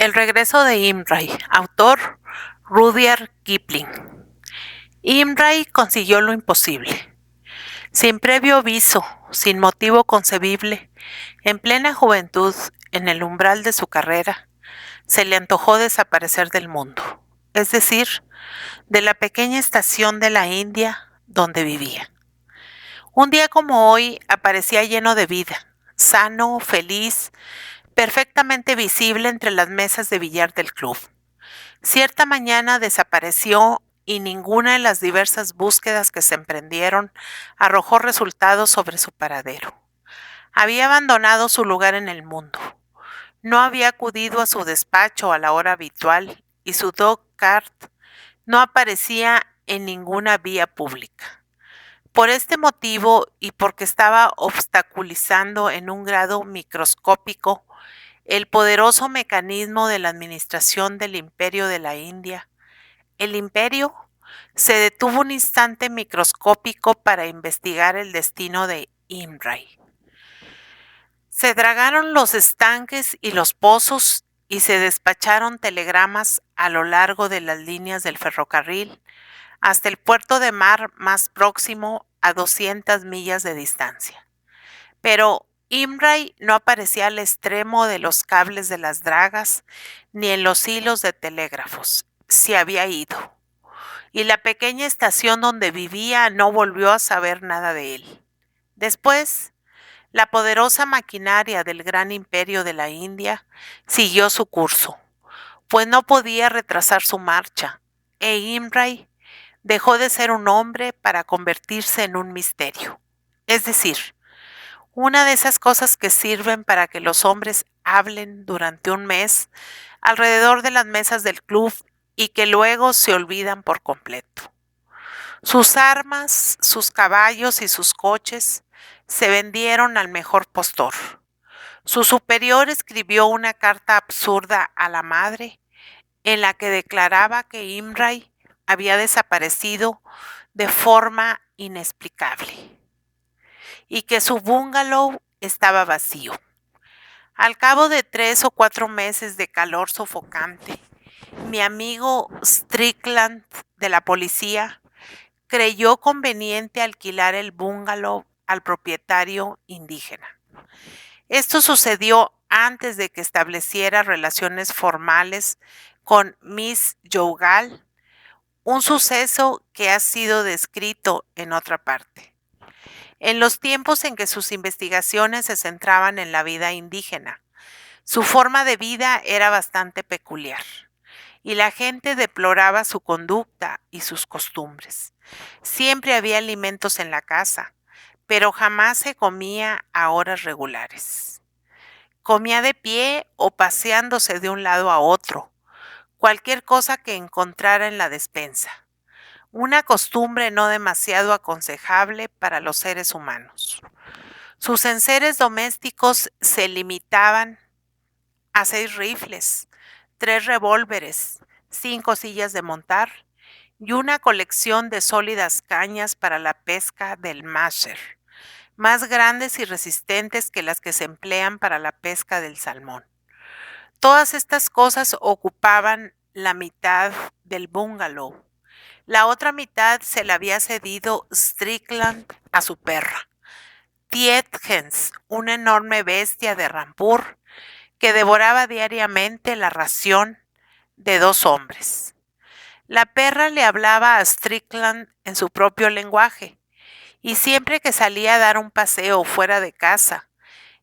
El regreso de Imray, autor Rudyard Kipling. Imray consiguió lo imposible. Sin previo aviso, sin motivo concebible, en plena juventud, en el umbral de su carrera, se le antojó desaparecer del mundo, es decir, de la pequeña estación de la India donde vivía. Un día como hoy aparecía lleno de vida, sano, feliz, perfectamente visible entre las mesas de billar del club. Cierta mañana desapareció y ninguna de las diversas búsquedas que se emprendieron arrojó resultados sobre su paradero. Había abandonado su lugar en el mundo. No había acudido a su despacho a la hora habitual y su dog cart no aparecía en ninguna vía pública. Por este motivo y porque estaba obstaculizando en un grado microscópico el poderoso mecanismo de la administración del imperio de la India, el imperio se detuvo un instante microscópico para investigar el destino de Imray. Se dragaron los estanques y los pozos y se despacharon telegramas a lo largo de las líneas del ferrocarril hasta el puerto de mar más próximo a 200 millas de distancia. Pero Imray no aparecía al extremo de los cables de las dragas ni en los hilos de telégrafos. Se había ido. Y la pequeña estación donde vivía no volvió a saber nada de él. Después, la poderosa maquinaria del gran imperio de la India siguió su curso, pues no podía retrasar su marcha, e Imray dejó de ser un hombre para convertirse en un misterio. Es decir, una de esas cosas que sirven para que los hombres hablen durante un mes alrededor de las mesas del club y que luego se olvidan por completo. Sus armas, sus caballos y sus coches se vendieron al mejor postor. Su superior escribió una carta absurda a la madre en la que declaraba que Imray había desaparecido de forma inexplicable y que su bungalow estaba vacío. Al cabo de 3 o 4 meses de calor sofocante, mi amigo Strickland de la policía creyó conveniente alquilar el bungalow al propietario indígena. Esto sucedió antes de que estableciera relaciones formales con Miss Yougal, un suceso que ha sido descrito en otra parte. En los tiempos en que sus investigaciones se centraban en la vida indígena, su forma de vida era bastante peculiar y la gente deploraba su conducta y sus costumbres. Siempre había alimentos en la casa, pero jamás se comía a horas regulares. Comía de pie o paseándose de un lado a otro, cualquier cosa que encontrara en la despensa. Una costumbre no demasiado aconsejable para los seres humanos. Sus enseres domésticos se limitaban a 6 rifles, 3 revólveres, 5 sillas de montar y una colección de sólidas cañas para la pesca del masher, más grandes y resistentes que las que se emplean para la pesca del salmón. Todas estas cosas ocupaban la mitad del bungalow. La otra mitad se la había cedido Strickland a su perra, Tietgens, una enorme bestia de Rampur que devoraba diariamente la ración de 2 hombres. La perra le hablaba a Strickland en su propio lenguaje, y siempre que salía a dar un paseo fuera de casa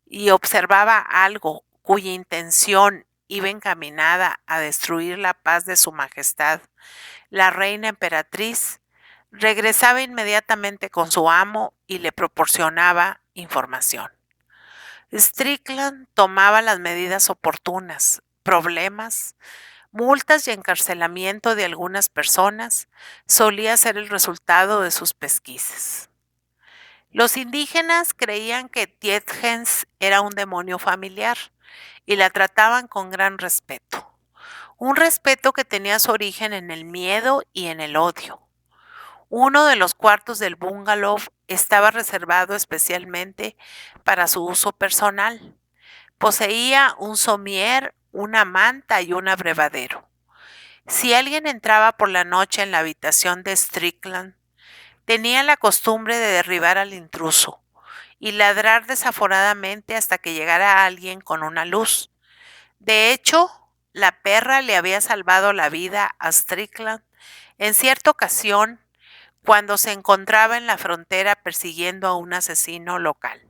y observaba algo cuya intención iba encaminada a destruir la paz de su majestad, la reina emperatriz, regresaba inmediatamente con su amo y le proporcionaba información. Strickland tomaba las medidas oportunas. Problemas, multas y encarcelamiento de algunas personas solía ser el resultado de sus pesquisas. Los indígenas creían que Tietgens era un demonio familiar y la trataban con gran respeto. Un respeto que tenía su origen en el miedo y en el odio. Uno de los cuartos del bungalow estaba reservado especialmente para su uso personal. Poseía un somier, una manta y un abrevadero. Si alguien entraba por la noche en la habitación de Strickland, tenía la costumbre de derribar al intruso y ladrar desaforadamente hasta que llegara alguien con una luz. De hecho, la perra le había salvado la vida a Strickland en cierta ocasión cuando se encontraba en la frontera persiguiendo a un asesino local.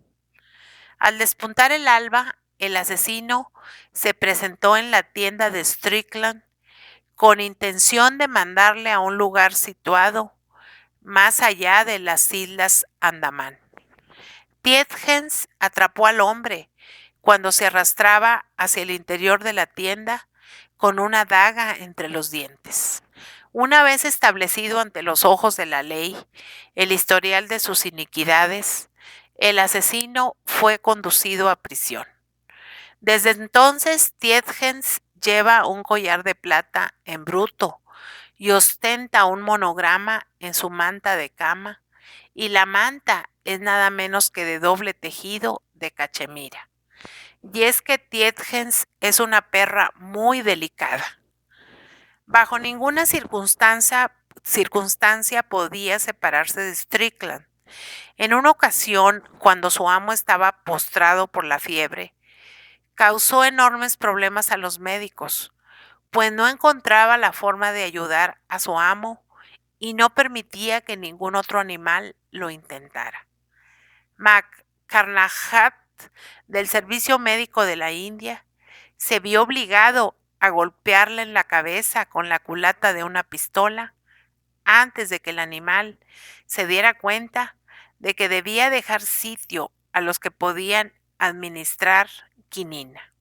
Al despuntar el alba, el asesino se presentó en la tienda de Strickland con intención de mandarle a un lugar situado más allá de las Islas Andamán. Tietgens atrapó al hombre cuando se arrastraba hacia el interior de la tienda con una daga entre los dientes. Una vez establecido ante los ojos de la ley el historial de sus iniquidades, el asesino fue conducido a prisión. Desde entonces, Tietgens lleva un collar de plata en bruto y ostenta un monograma en su manta de cama, y la manta es nada menos que de doble tejido de cachemira. Y es que Tietgens es una perra muy delicada. Bajo ninguna circunstancia podía separarse de Strickland. En una ocasión, cuando su amo estaba postrado por la fiebre, causó enormes problemas a los médicos, pues no encontraba la forma de ayudar a su amo y no permitía que ningún otro animal lo intentara. McCarnahat, del Servicio Médico de la India, se vio obligado a golpearle en la cabeza con la culata de una pistola antes de que el animal se diera cuenta de que debía dejar sitio a los que podían administrar quinina.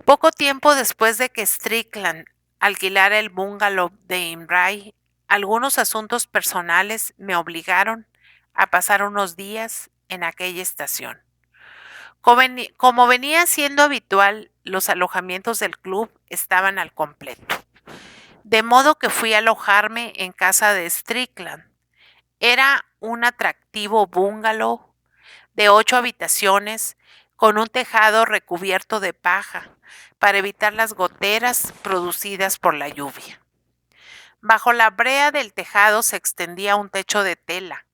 Poco tiempo después de que Strickland alquilara el bungalow de Imray, algunos asuntos personales me obligaron a pasar unos días en aquella estación. Como venía siendo habitual, los alojamientos del club estaban al completo, de modo que fui a alojarme en casa de Strickland. Era un atractivo bungalow de 8 habitaciones con un tejado recubierto de paja para evitar las goteras producidas por la lluvia. Bajo la brea del tejado se extendía un techo de tela,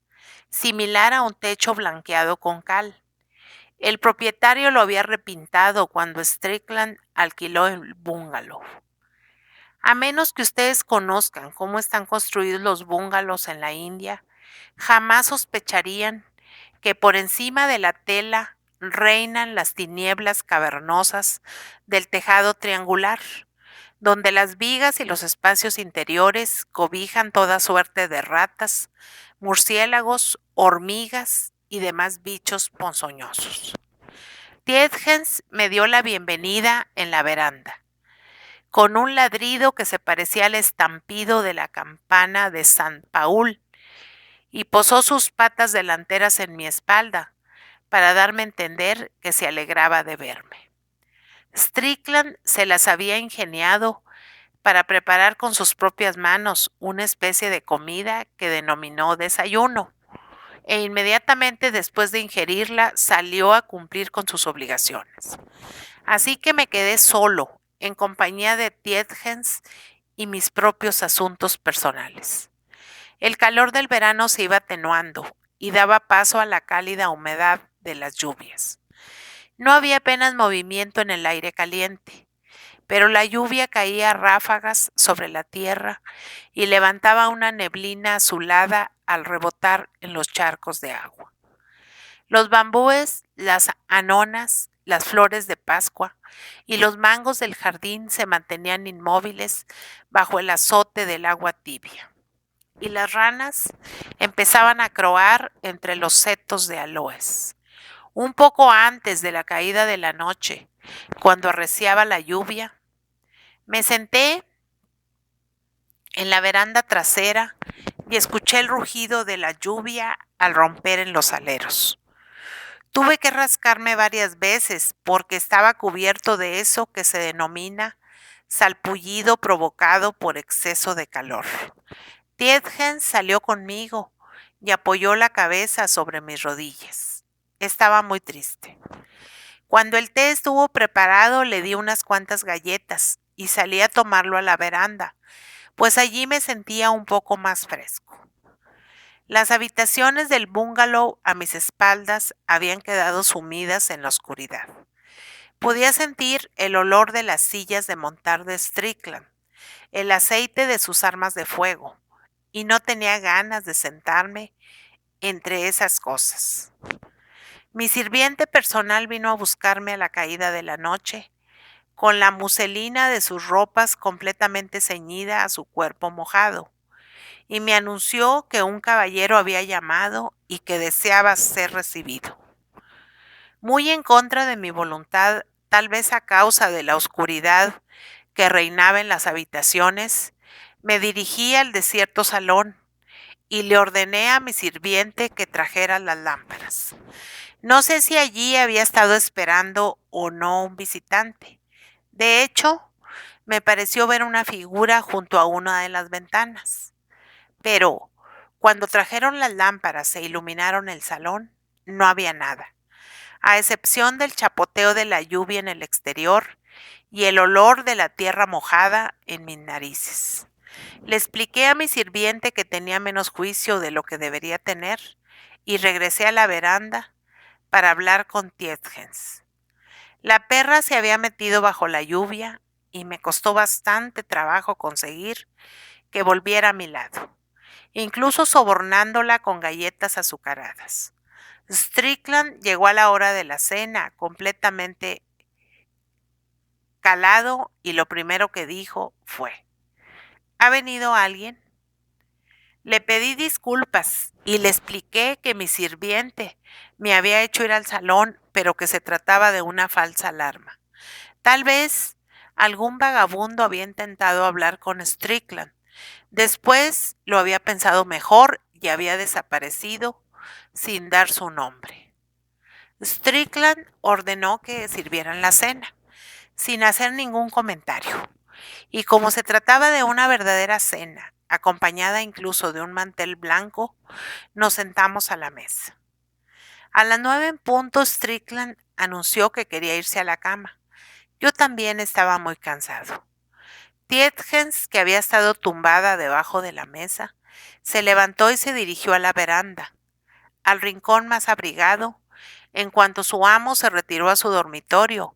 similar a un techo blanqueado con cal. El propietario lo había repintado cuando Strickland alquiló el bungalow. A menos que ustedes conozcan cómo están construidos los bungalows en la India, jamás sospecharían que por encima de la tela reinan las tinieblas cavernosas del tejado triangular, donde las vigas y los espacios interiores cobijan toda suerte de ratas, murciélagos, hormigas y demás bichos ponzoñosos. Tietgens me dio la bienvenida en la veranda, con un ladrido que se parecía al estampido de la campana de San Paul, y posó sus patas delanteras en mi espalda para darme a entender que se alegraba de verme. Strickland se las había ingeniado para preparar con sus propias manos una especie de comida que denominó desayuno, e inmediatamente después de ingerirla salió a cumplir con sus obligaciones. Así que me quedé solo, en compañía de Tietgens y mis propios asuntos personales. El calor del verano se iba atenuando y daba paso a la cálida humedad de las lluvias. No había apenas movimiento en el aire caliente, pero la lluvia caía a ráfagas sobre la tierra y levantaba una neblina azulada al rebotar en los charcos de agua. Los bambúes, las anonas, las flores de Pascua y los mangos del jardín se mantenían inmóviles bajo el azote del agua tibia, y las ranas empezaban a croar entre los setos de aloes. Un poco antes de la caída de la noche, cuando arreciaba la lluvia, me senté en la veranda trasera y escuché el rugido de la lluvia al romper en los aleros. Tuve que rascarme varias veces porque estaba cubierto de eso que se denomina salpullido provocado por exceso de calor. Tietgens salió conmigo y apoyó la cabeza sobre mis rodillas. Estaba muy triste. Cuando el té estuvo preparado, le di unas cuantas galletas y salí a tomarlo a la veranda, pues allí me sentía un poco más fresco. Las habitaciones del bungalow a mis espaldas habían quedado sumidas en la oscuridad. Podía sentir el olor de las sillas de montar de Strickland, el aceite de sus armas de fuego, y no tenía ganas de sentarme entre esas cosas. Mi sirviente personal vino a buscarme a la caída de la noche, con la muselina de sus ropas completamente ceñida a su cuerpo mojado, y me anunció que un caballero había llamado y que deseaba ser recibido. Muy en contra de mi voluntad, tal vez a causa de la oscuridad que reinaba en las habitaciones, me dirigí al desierto salón y le ordené a mi sirviente que trajera las lámparas. No sé si allí había estado esperando o no un visitante. De hecho, me pareció ver una figura junto a una de las ventanas. Pero cuando trajeron las lámparas e iluminaron el salón, no había nada, a excepción del chapoteo de la lluvia en el exterior y el olor de la tierra mojada en mis narices. Le expliqué a mi sirviente que tenía menos juicio de lo que debería tener y regresé a la veranda para hablar con Tietgens. La perra se había metido bajo la lluvia y me costó bastante trabajo conseguir que volviera a mi lado, incluso sobornándola con galletas azucaradas. Strickland llegó a la hora de la cena completamente calado y lo primero que dijo fue: ¿ha venido alguien? Le pedí disculpas y le expliqué que mi sirviente me había hecho ir al salón, pero que se trataba de una falsa alarma. Tal vez algún vagabundo había intentado hablar con Strickland. Después lo había pensado mejor y había desaparecido sin dar su nombre. Strickland ordenó que sirvieran la cena, sin hacer ningún comentario. Y como se trataba de una verdadera cena, acompañada incluso de un mantel blanco, nos sentamos a la mesa. A las 9 en punto, Strickland anunció que quería irse a la cama. Yo también estaba muy cansado. Tietgens, que había estado tumbada debajo de la mesa, se levantó y se dirigió a la veranda, al rincón más abrigado, en cuanto su amo se retiró a su dormitorio,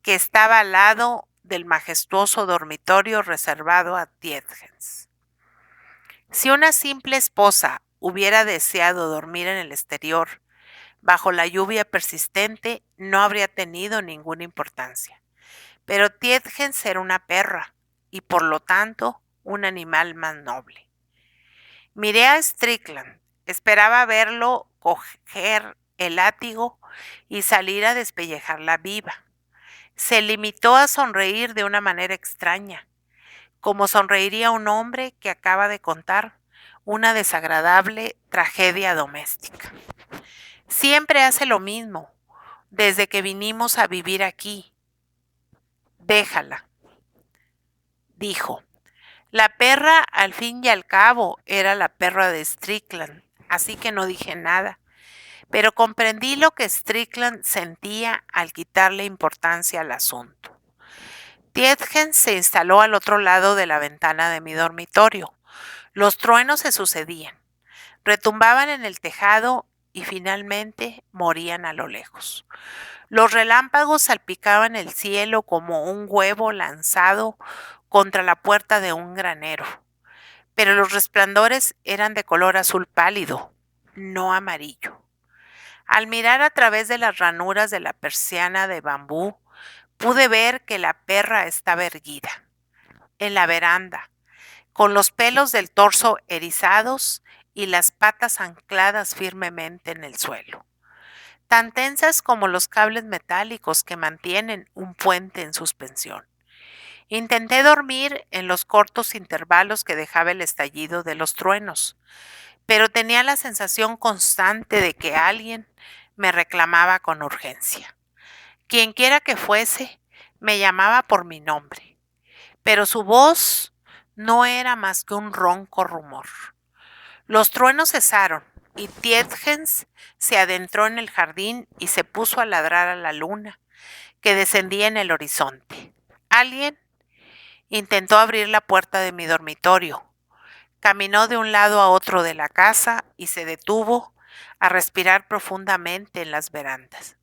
que estaba al lado del majestuoso dormitorio reservado a Tietgens. Si una simple esposa hubiera deseado dormir en el exterior, bajo la lluvia persistente, no habría tenido ninguna importancia. Pero Tietgens era una perra y por lo tanto un animal más noble. Miré a Strickland, esperaba verlo coger el látigo y salir a despellejarla viva. Se limitó a sonreír de una manera extraña, como sonreiría un hombre que acaba de contar una desagradable tragedia doméstica. Siempre hace lo mismo, desde que vinimos a vivir aquí. Déjala, dijo. La perra, al fin y al cabo, era la perra de Strickland, así que no dije nada, pero comprendí lo que Strickland sentía al quitarle importancia al asunto. Tietgens se instaló al otro lado de la ventana de mi dormitorio. Los truenos se sucedían, retumbaban en el tejado y finalmente morían a lo lejos. Los relámpagos salpicaban el cielo como un huevo lanzado contra la puerta de un granero, pero los resplandores eran de color azul pálido, no amarillo. Al mirar a través de las ranuras de la persiana de bambú, pude ver que la perra estaba erguida, en la veranda, con los pelos del torso erizados y las patas ancladas firmemente en el suelo, tan tensas como los cables metálicos que mantienen un puente en suspensión. Intenté dormir en los cortos intervalos que dejaba el estallido de los truenos, pero tenía la sensación constante de que alguien me reclamaba con urgencia. Quienquiera que fuese, me llamaba por mi nombre, pero su voz no era más que un ronco rumor. Los truenos cesaron y Tietgens se adentró en el jardín y se puso a ladrar a la luna, que descendía en el horizonte. Alguien intentó abrir la puerta de mi dormitorio. Caminó de un lado a otro de la casa y se detuvo a respirar profundamente en las verandas.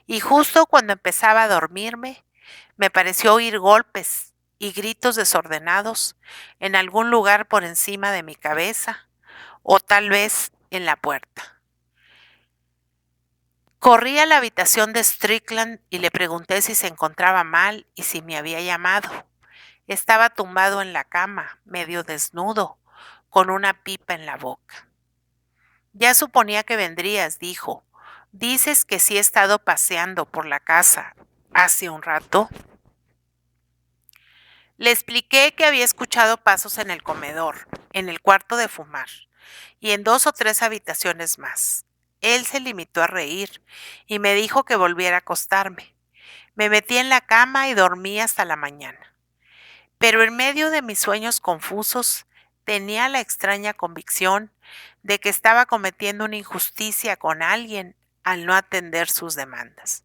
Y justo cuando empezaba a dormirme, me pareció oír golpes y gritos desordenados en algún lugar por encima de mi cabeza o tal vez en la puerta. Corrí a la habitación de Strickland y le pregunté si se encontraba mal y si me había llamado. Estaba tumbado en la cama, medio desnudo, con una pipa en la boca. Ya suponía que vendrías, dijo. ¿Dices que sí he estado paseando por la casa hace un rato? Le expliqué que había escuchado pasos en el comedor, en el cuarto de fumar y en 2 o 3 habitaciones más. Él se limitó a reír y me dijo que volviera a acostarme. Me metí en la cama y dormí hasta la mañana. Pero en medio de mis sueños confusos tenía la extraña convicción de que estaba cometiendo una injusticia con alguien al no atender sus demandas.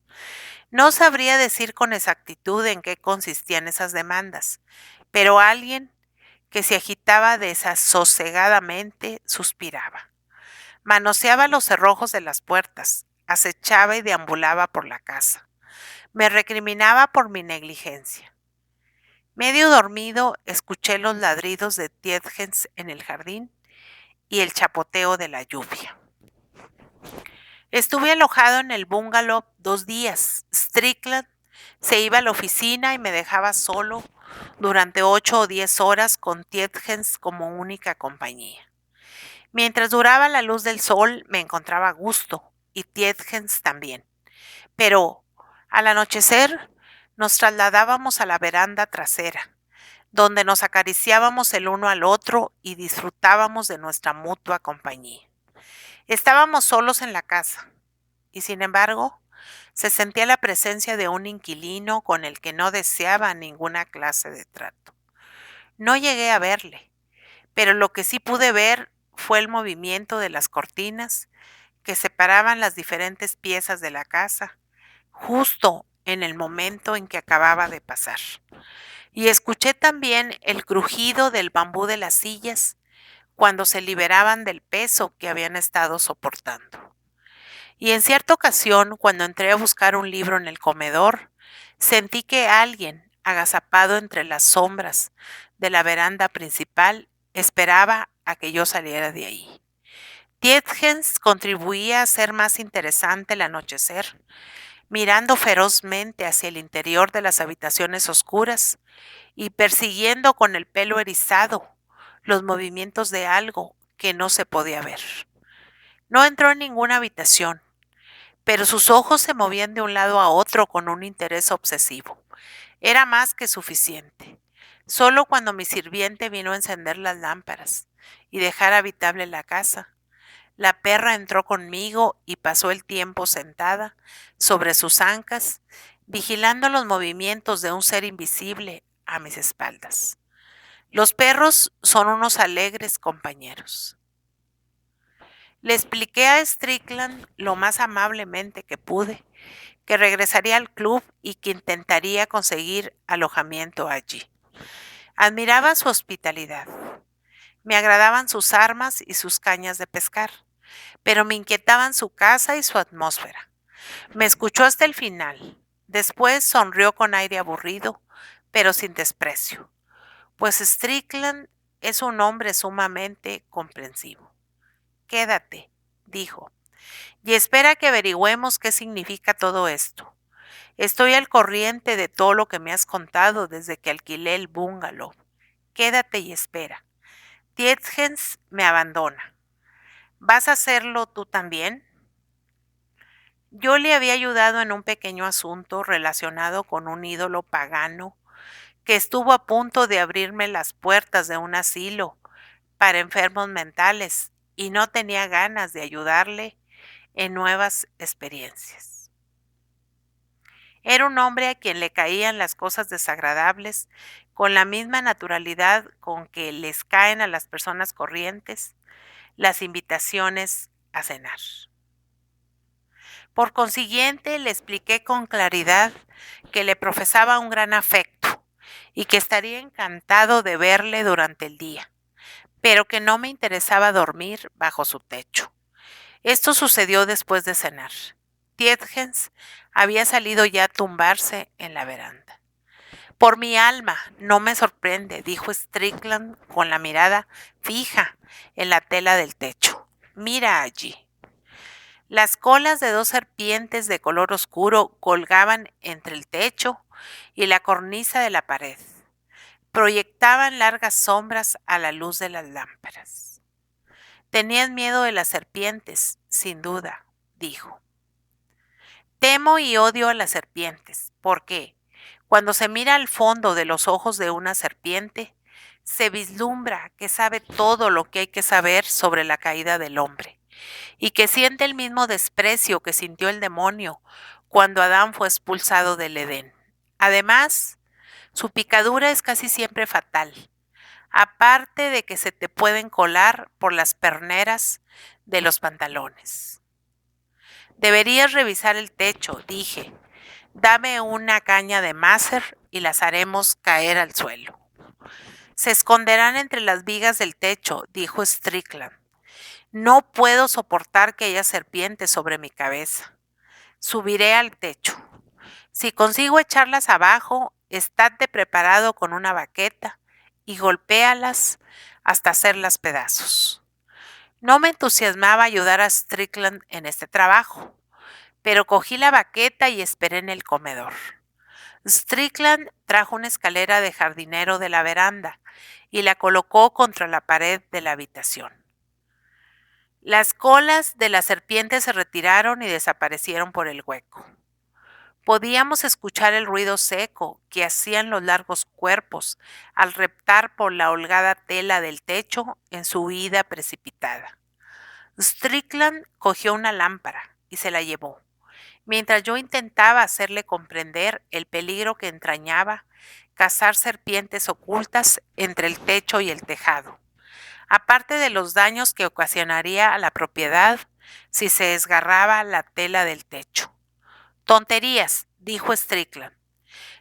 No sabría decir con exactitud en qué consistían esas demandas, pero alguien que se agitaba desasosegadamente suspiraba. Manoseaba los cerrojos de las puertas, acechaba y deambulaba por la casa. Me recriminaba por mi negligencia. Medio dormido, escuché los ladridos de Tietgens en el jardín y el chapoteo de la lluvia. Estuve alojado en el bungalow 2 días. Strickland se iba a la oficina y me dejaba solo durante 8 o 10 horas con Tietgens como única compañía. Mientras duraba la luz del sol me encontraba a gusto y Tietgens también. Pero al anochecer nos trasladábamos a la veranda trasera, donde nos acariciábamos el uno al otro y disfrutábamos de nuestra mutua compañía. Estábamos solos en la casa y, sin embargo, se sentía la presencia de un inquilino con el que no deseaba ninguna clase de trato. No llegué a verle, pero lo que sí pude ver fue el movimiento de las cortinas que separaban las diferentes piezas de la casa, justo en el momento en que acababa de pasar. Y escuché también el crujido del bambú de las sillas cuando se liberaban del peso que habían estado soportando. Y en cierta ocasión, cuando entré a buscar un libro en el comedor, sentí que alguien, agazapado entre las sombras de la veranda principal, esperaba a que yo saliera de ahí. Tietgens contribuía a hacer más interesante el anochecer, mirando ferozmente hacia el interior de las habitaciones oscuras y persiguiendo con el pelo erizado los movimientos de algo que no se podía ver. No entró en ninguna habitación, pero sus ojos se movían de un lado a otro con un interés obsesivo. Era más que suficiente. Solo cuando mi sirviente vino a encender las lámparas y dejar habitable la casa, la perra entró conmigo y pasó el tiempo sentada sobre sus ancas, vigilando los movimientos de un ser invisible a mis espaldas. Los perros son unos alegres compañeros. Le expliqué a Strickland lo más amablemente que pude, que regresaría al club y que intentaría conseguir alojamiento allí. Admiraba su hospitalidad. Me agradaban sus armas y sus cañas de pescar, pero me inquietaban su casa y su atmósfera. Me escuchó hasta el final. Después sonrió con aire aburrido, pero sin desprecio, pues Strickland es un hombre sumamente comprensivo. Quédate, dijo, y espera que averigüemos qué significa todo esto. Estoy al corriente de todo lo que me has contado desde que alquilé el bungalow. Quédate y espera. Tietgens me abandona. ¿Vas a hacerlo tú también? Yo le había ayudado en un pequeño asunto relacionado con un ídolo pagano que estuvo a punto de abrirme las puertas de un asilo para enfermos mentales y no tenía ganas de ayudarle en nuevas experiencias. Era un hombre a quien le caían las cosas desagradables con la misma naturalidad con que les caen a las personas corrientes las invitaciones a cenar. Por consiguiente, le expliqué con claridad que le profesaba un gran afecto y que estaría encantado de verle durante el día, pero que no me interesaba dormir bajo su techo. Esto sucedió después de cenar. Tietgens había salido ya a tumbarse en la veranda. Por mi alma, no me sorprende, dijo Strickland con la mirada fija en la tela del techo. Mira allí. Las colas de dos serpientes de color oscuro colgaban entre el techo y la cornisa de la pared. Proyectaban largas sombras a la luz de las lámparas. Tenían miedo de las serpientes, sin duda, dijo. Temo y odio a las serpientes, porque cuando se mira al fondo de los ojos de una serpiente, se vislumbra que sabe todo lo que hay que saber sobre la caída del hombre, y que siente el mismo desprecio que sintió el demonio cuando Adán fue expulsado del Edén. Además, su picadura es casi siempre fatal, aparte de que se te pueden colar por las perneras de los pantalones. Deberías revisar el techo, dije. Dame una caña de máser y las haremos caer al suelo. Se esconderán entre las vigas del techo, dijo Strickland. No puedo soportar que haya serpientes sobre mi cabeza. Subiré al techo. Si consigo echarlas abajo, estate preparado con una baqueta y golpéalas hasta hacerlas pedazos. No me entusiasmaba ayudar a Strickland en este trabajo, pero cogí la baqueta y esperé en el comedor. Strickland trajo una escalera de jardinero de la veranda y la colocó contra la pared de la habitación. Las colas de la serpiente se retiraron y desaparecieron por el hueco. Podíamos escuchar el ruido seco que hacían los largos cuerpos al reptar por la holgada tela del techo en su huida precipitada. Strickland cogió una lámpara y se la llevó, mientras yo intentaba hacerle comprender el peligro que entrañaba cazar serpientes ocultas entre el techo y el tejado, aparte de los daños que ocasionaría a la propiedad si se desgarraba la tela del techo. Tonterías, dijo Strickland.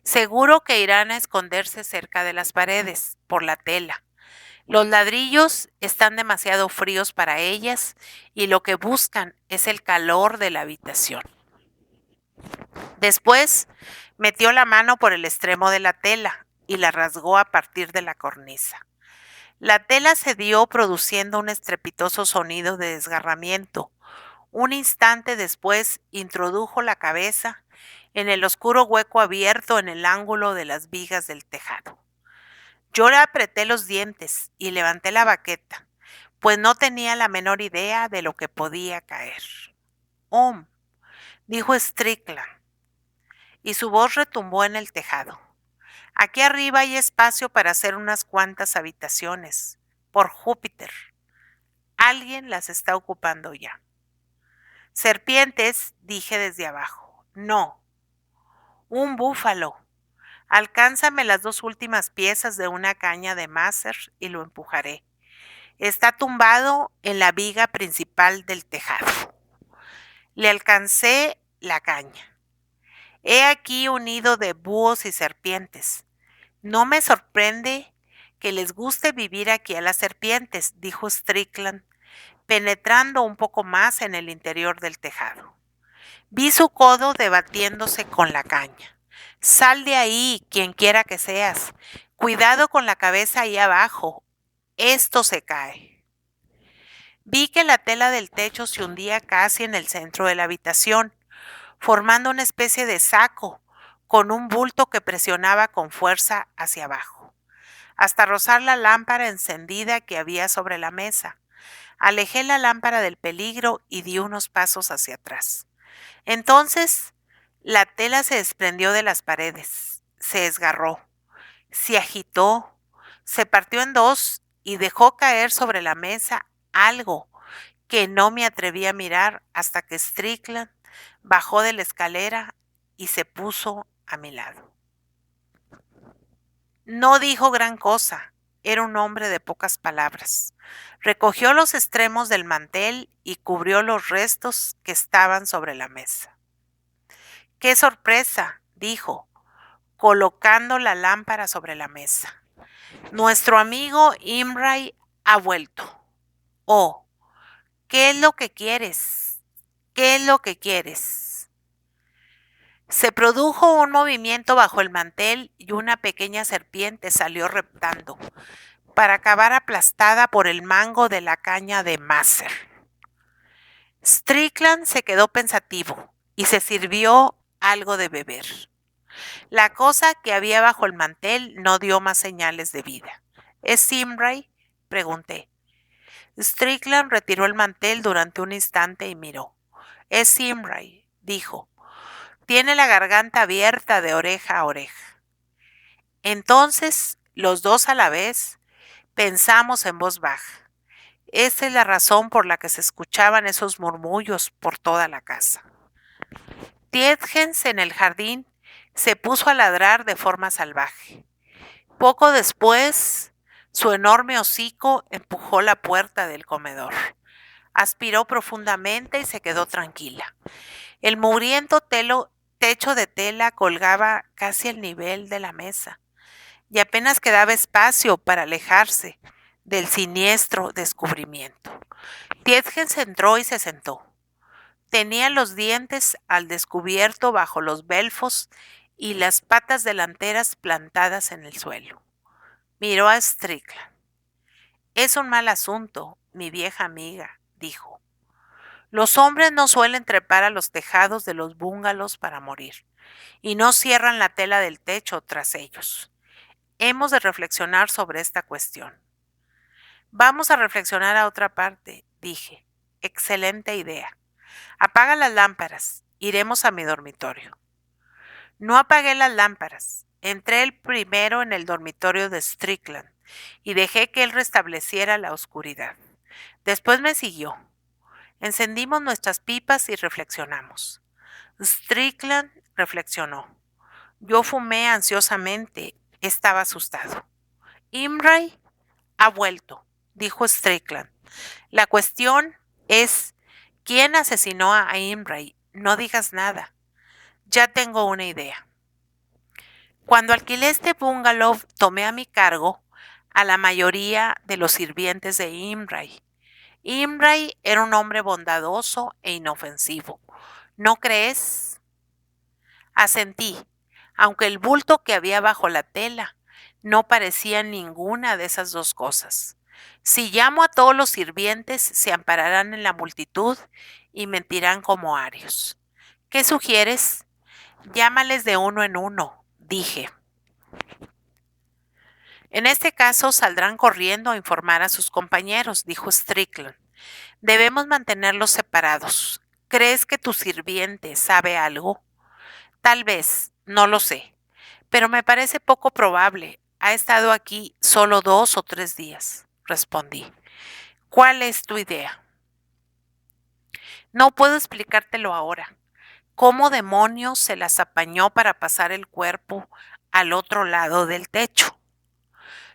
Seguro que irán a esconderse cerca de las paredes, por la tela. Los ladrillos están demasiado fríos para ellas y lo que buscan es el calor de la habitación. Después metió la mano por el extremo de la tela y la rasgó a partir de la cornisa. La tela cedió produciendo un estrepitoso sonido de desgarramiento. Un instante después introdujo la cabeza en el oscuro hueco abierto en el ángulo de las vigas del tejado. Yo le apreté los dientes y levanté la baqueta, pues no tenía la menor idea de lo que podía caer. Dijo Strickland, y su voz retumbó en el tejado. Aquí arriba hay espacio para hacer unas cuantas habitaciones. Por Júpiter. Alguien las está ocupando ya. Serpientes, dije desde abajo. No. Un búfalo. Alcánzame las dos últimas piezas de una caña de máser y lo empujaré. Está tumbado en la viga principal del tejado. Le alcancé la caña. He aquí un nido de búhos y serpientes. No me sorprende que les guste vivir aquí a las serpientes, dijo Strickland, penetrando un poco más en el interior del tejado. Vi su codo debatiéndose con la caña. Sal de ahí, quien quiera que seas. Cuidado con la cabeza ahí abajo. Esto se cae. Vi que la tela del techo se hundía casi en el centro de la habitación, formando una especie de saco con un bulto que presionaba con fuerza hacia abajo, hasta rozar la lámpara encendida que había sobre la mesa. Alejé la lámpara del peligro y di unos pasos hacia atrás. Entonces, la tela se desprendió de las paredes, se desgarró, se agitó, se partió en dos y dejó caer sobre la mesa algo que no me atreví a mirar hasta que Strickland bajó de la escalera y se puso a mi lado. No dijo gran cosa, era un hombre de pocas palabras. Recogió los extremos del mantel y cubrió los restos que estaban sobre la mesa. ¡Qué sorpresa!, dijo, colocando la lámpara sobre la mesa. Nuestro amigo Imray ha vuelto. Oh, ¿qué es lo que quieres? ¿Qué es lo que quieres? Se produjo un movimiento bajo el mantel y una pequeña serpiente salió reptando, para acabar aplastada por el mango de la caña de Maser. Strickland se quedó pensativo y se sirvió algo de beber. La cosa que había bajo el mantel no dio más señales de vida. ¿Es Imray?, pregunté. Strickland retiró el mantel durante un instante y miró. Es Imray, dijo. Tiene la garganta abierta de oreja a oreja. Entonces, los dos a la vez, pensamos en voz baja. Esa es la razón por la que se escuchaban esos murmullos por toda la casa. Tietgens en el jardín se puso a ladrar de forma salvaje. Poco después, su enorme hocico empujó la puerta del comedor. Aspiró profundamente y se quedó tranquila. El mugriento techo de tela colgaba casi al nivel de la mesa y apenas quedaba espacio para alejarse del siniestro descubrimiento. Tietgens entró y se sentó. Tenía los dientes al descubierto bajo los belfos y las patas delanteras plantadas en el suelo. Miró a Strickland. Es un mal asunto, mi vieja amiga, dijo. Los hombres no suelen trepar a los tejados de los bungalows para morir, y no cierran la tela del techo tras ellos. Hemos de reflexionar sobre esta cuestión. Vamos a reflexionar a otra parte, dije. Excelente idea. Apaga las lámparas. Iremos a mi dormitorio. No apagué las lámparas. Entré el primero en el dormitorio de Strickland y dejé que él restableciera la oscuridad. Después me siguió. Encendimos nuestras pipas y reflexionamos. Strickland reflexionó. Yo fumé ansiosamente. Estaba asustado. Imray ha vuelto, dijo Strickland. La cuestión es, ¿quién asesinó a Imray? No digas nada. Ya tengo una idea. Cuando alquilé este bungalow, tomé a mi cargo a la mayoría de los sirvientes de Imray. Imray era un hombre bondadoso e inofensivo. ¿No crees? Asentí, aunque el bulto que había bajo la tela no parecía ninguna de esas dos cosas. Si llamo a todos los sirvientes, se ampararán en la multitud y mentirán como arios. ¿Qué sugieres? Llámales de uno en uno, dije. En este caso saldrán corriendo a informar a sus compañeros, dijo Strickland. Debemos mantenerlos separados. ¿Crees que tu sirviente sabe algo? Tal vez, no lo sé, pero me parece poco probable. Ha estado aquí solo 2 o 3 días, respondí. ¿Cuál es tu idea? No puedo explicártelo ahora. ¿Cómo demonios se las apañó para pasar el cuerpo al otro lado del techo?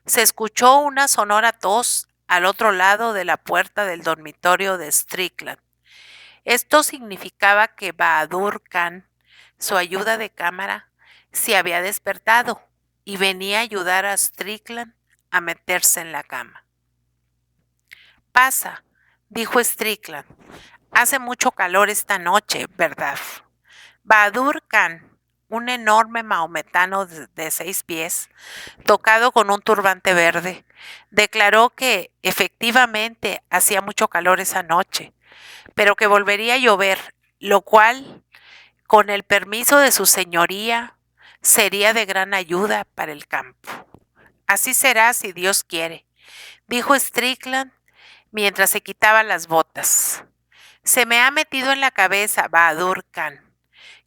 Se escuchó una sonora tos al otro lado de la puerta del dormitorio de Strickland. Esto significaba que Bahadur Khan, su ayuda de cámara, se había despertado y venía a ayudar a Strickland a meterse en la cama. Pasa, dijo Strickland. Hace mucho calor esta noche, ¿verdad? Bahadur Khan, un enorme mahometano de 6 pies, tocado con un turbante verde, declaró que efectivamente hacía mucho calor esa noche, pero que volvería a llover, lo cual, con el permiso de su señoría, sería de gran ayuda para el campo. Así será si Dios quiere, dijo Strickland mientras se quitaba las botas. Se me ha metido en la cabeza, Bahadur Khan,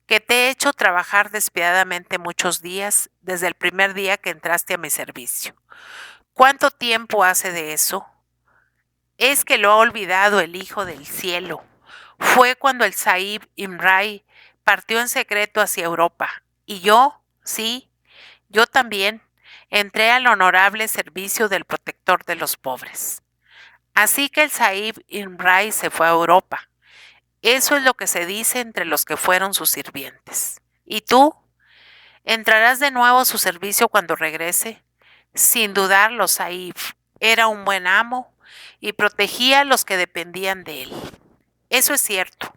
que te he hecho trabajar despiadadamente muchos días desde el primer día que entraste a mi servicio. ¿Cuánto tiempo hace de eso? Es que lo ha olvidado el Hijo del Cielo. Fue cuando el Sahib Imray partió en secreto hacia Europa. Y yo, sí, yo también, Entré al honorable servicio del protector de los pobres. Así que el Sahib Imrai se fue a Europa. Eso es lo que se dice entre los que fueron sus sirvientes. ¿Y tú? ¿Entrarás de nuevo a su servicio cuando regrese? Sin dudarlo, Sahib. Era un buen amo y protegía a los que dependían de él. Eso es cierto.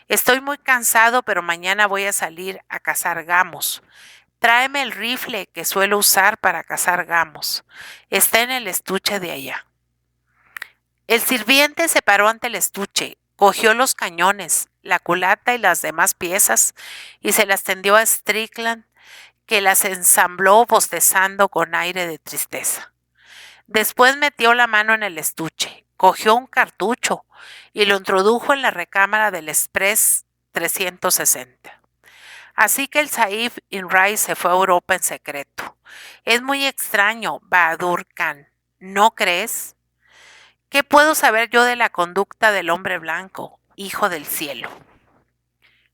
Estoy muy cansado, pero mañana voy a salir a cazar gamos. Tráeme el rifle que suelo usar para cazar gamos. Está en el estuche de allá. El sirviente se paró ante el estuche, cogió los cañones, la culata y las demás piezas y se las tendió a Strickland, que las ensambló bostezando con aire de tristeza. Después metió la mano en el estuche, cogió un cartucho y lo introdujo en la recámara del Express 360. Así que el Sahib Imrai se fue a Europa en secreto. Es muy extraño, Bahadur Khan, ¿no crees? ¿Qué puedo saber yo de la conducta del hombre blanco, hijo del cielo?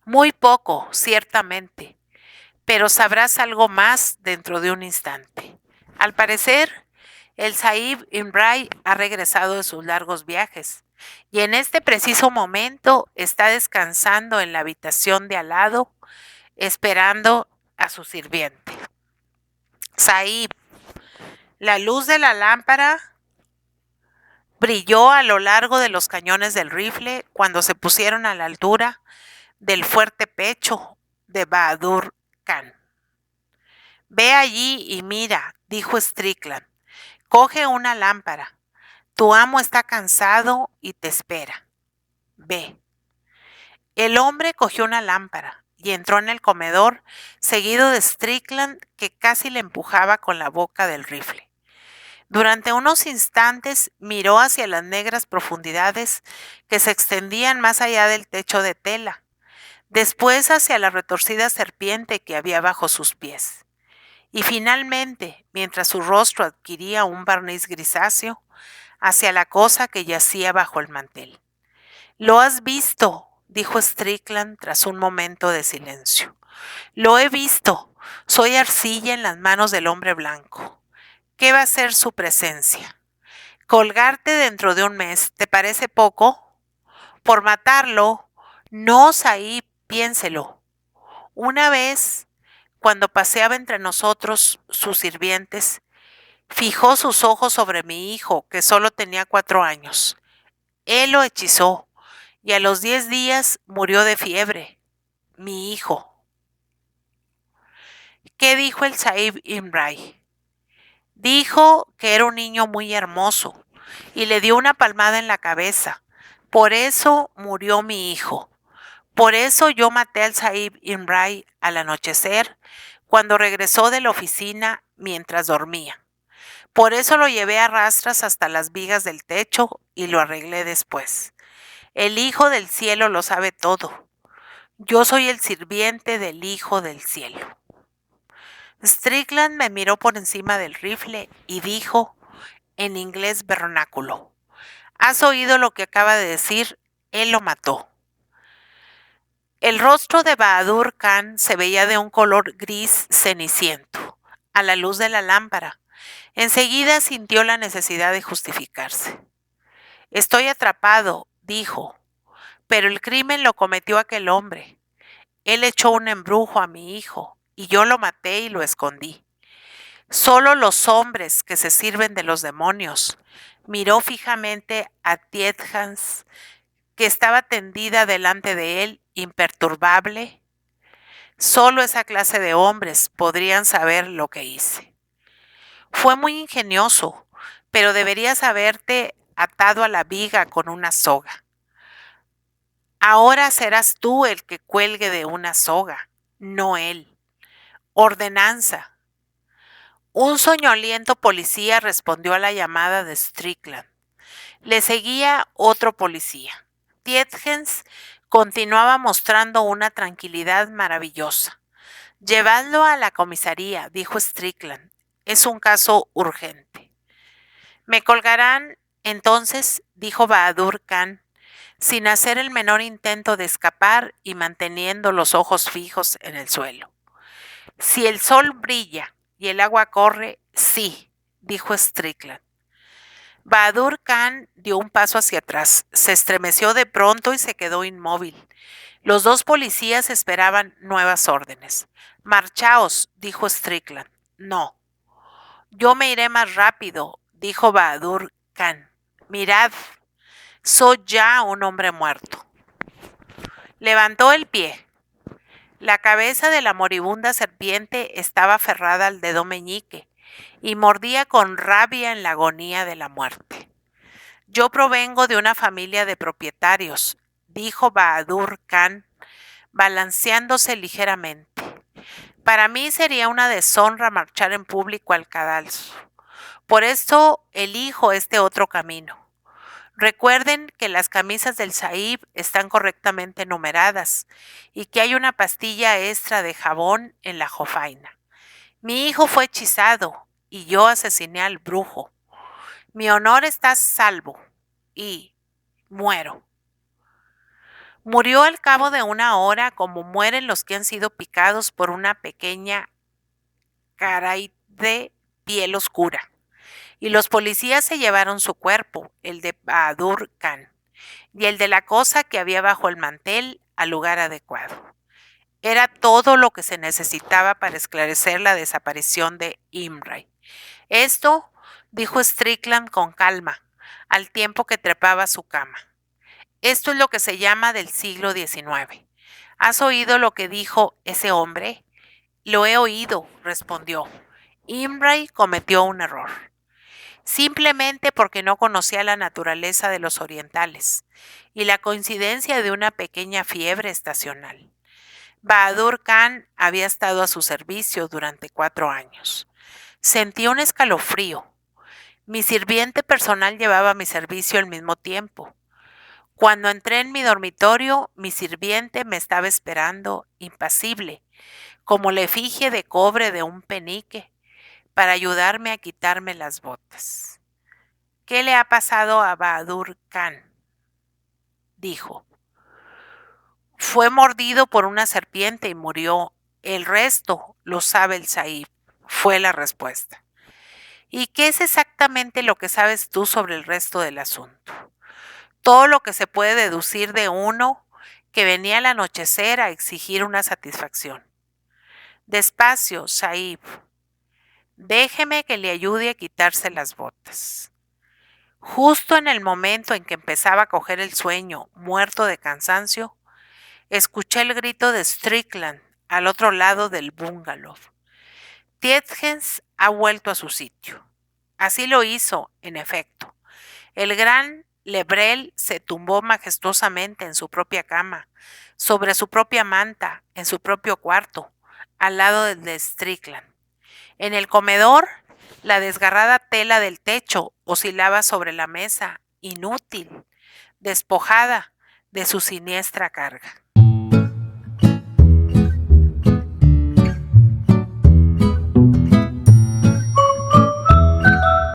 Muy poco, ciertamente, pero sabrás algo más dentro de un instante. Al parecer, el Sahib Imrai ha regresado de sus largos viajes y en este preciso momento está descansando en la habitación de al lado, esperando a su sirviente. Sahib, la luz de la lámpara brilló a lo largo de los cañones del rifle cuando se pusieron a la altura del fuerte pecho de Bahadur Khan. Ve allí y mira, dijo Strickland. Coge una lámpara. Tu amo está cansado y te espera. Ve. El hombre cogió una lámpara y entró en el comedor, seguido de Strickland, que casi le empujaba con la boca del rifle. Durante unos instantes miró hacia las negras profundidades que se extendían más allá del techo de tela, después hacia la retorcida serpiente que había bajo sus pies. Y finalmente, mientras su rostro adquiría un barniz grisáceo, hacia la cosa que yacía bajo el mantel. «¿Lo has visto?», dijo Strickland tras un momento de silencio. «Lo he visto. Soy arcilla en las manos del hombre blanco. ¿Qué va a ser su presencia? Colgarte dentro de un mes, ¿te parece poco? Por matarlo, no, Sahib, piénselo. Una vez, cuando paseaba entre nosotros, sus sirvientes, fijó sus ojos sobre mi hijo, que solo tenía 4 años. Él lo hechizó, y a los 10 días murió de fiebre. Mi hijo». ¿Qué dijo el Sahib Imrai? Dijo que era un niño muy hermoso, y le dio una palmada en la cabeza. Por eso murió mi hijo. Por eso yo maté al Sahib Imrai al anochecer, cuando regresó de la oficina mientras dormía. Por eso lo llevé a rastras hasta las vigas del techo y lo arreglé después. El Hijo del Cielo lo sabe todo. Yo soy el sirviente del Hijo del Cielo. Strickland me miró por encima del rifle y dijo, en inglés vernáculo, ¿has oído lo que acaba de decir? Él lo mató. El rostro de Bahadur Khan se veía de un color gris ceniciento, a la luz de la lámpara. Enseguida sintió la necesidad de justificarse. Estoy atrapado, dijo, pero el crimen lo cometió aquel hombre. Él echó un embrujo a mi hijo, y yo lo maté y lo escondí. Solo los hombres que se sirven de los demonios. Miró fijamente a Tietjans, que estaba tendida delante de él, imperturbable. Solo esa clase de hombres podrían saber lo que hice. Fue muy ingenioso, pero deberías haberte atado a la viga con una soga. Ahora serás tú el que cuelgue de una soga, no él. Ordenanza. Un soñoliento policía respondió a la llamada de Strickland. Le seguía otro policía. Tietjens continuaba mostrando una tranquilidad maravillosa. Llevadlo a la comisaría, dijo Strickland. Es un caso urgente. Me colgarán, entonces, dijo Bahadur Khan, sin hacer el menor intento de escapar y manteniendo los ojos fijos en el suelo. Si el sol brilla y el agua corre, Sí, dijo Strickland. Bahadur Khan dio un paso hacia atrás, se estremeció de pronto y se quedó inmóvil. Los dos policías esperaban nuevas órdenes. Marchaos, dijo Strickland. No. Yo me iré más rápido, dijo Bahadur Khan. Mirad, soy ya un hombre muerto. Levantó el pie. La cabeza de la moribunda serpiente estaba aferrada al dedo meñique y mordía con rabia en la agonía de la muerte. Yo provengo de una familia de propietarios, dijo Bahadur Khan, balanceándose ligeramente. Para mí sería una deshonra marchar en público al cadalso. Por esto elijo este otro camino. Recuerden que las camisas del Sahib están correctamente numeradas y que hay una pastilla extra de jabón en la jofaina. Mi hijo fue hechizado y yo asesiné al brujo. Mi honor está salvo y muero. Murió al cabo de una hora como mueren los que han sido picados por una pequeña caray de piel oscura. Y los policías se llevaron su cuerpo, el de Bahadur Khan, y el de la cosa que había bajo el mantel al lugar adecuado. Era todo lo que se necesitaba para esclarecer la desaparición de Imray. Esto, dijo Strickland con calma, al tiempo que trepaba a su cama. Esto es lo que se llama del siglo XIX. ¿Has oído lo que dijo ese hombre? Lo he oído, respondió. Imray cometió un error. Simplemente porque no conocía la naturaleza de los orientales y la coincidencia de una pequeña fiebre estacional. Bahadur Khan había estado a su servicio durante 4 años. Sentí un escalofrío. Mi sirviente personal llevaba mi servicio al mismo tiempo. Cuando entré en mi dormitorio, mi sirviente me estaba esperando, impasible, como la efigie de cobre de un penique, para ayudarme a quitarme las botas. ¿Qué le ha pasado a Bahadur Khan? Dijo. Fue mordido por una serpiente y murió. El resto lo sabe el Sahib, fue la respuesta. ¿Y qué es exactamente lo que sabes tú sobre el resto del asunto? Todo lo que se puede deducir de uno que venía al anochecer a exigir una satisfacción. Despacio, Sahib. Déjeme que le ayude a quitarse las botas. Justo en el momento en que empezaba a coger el sueño, muerto de cansancio, escuché el grito de Strickland al otro lado del bungalow. Tietgens ha vuelto a su sitio. Así lo hizo, en efecto. El gran Lebrel se tumbó majestuosamente en su propia cama, sobre su propia manta, en su propio cuarto, al lado del de Strickland. En el comedor, la desgarrada tela del techo oscilaba sobre la mesa, inútil, despojada de su siniestra carga.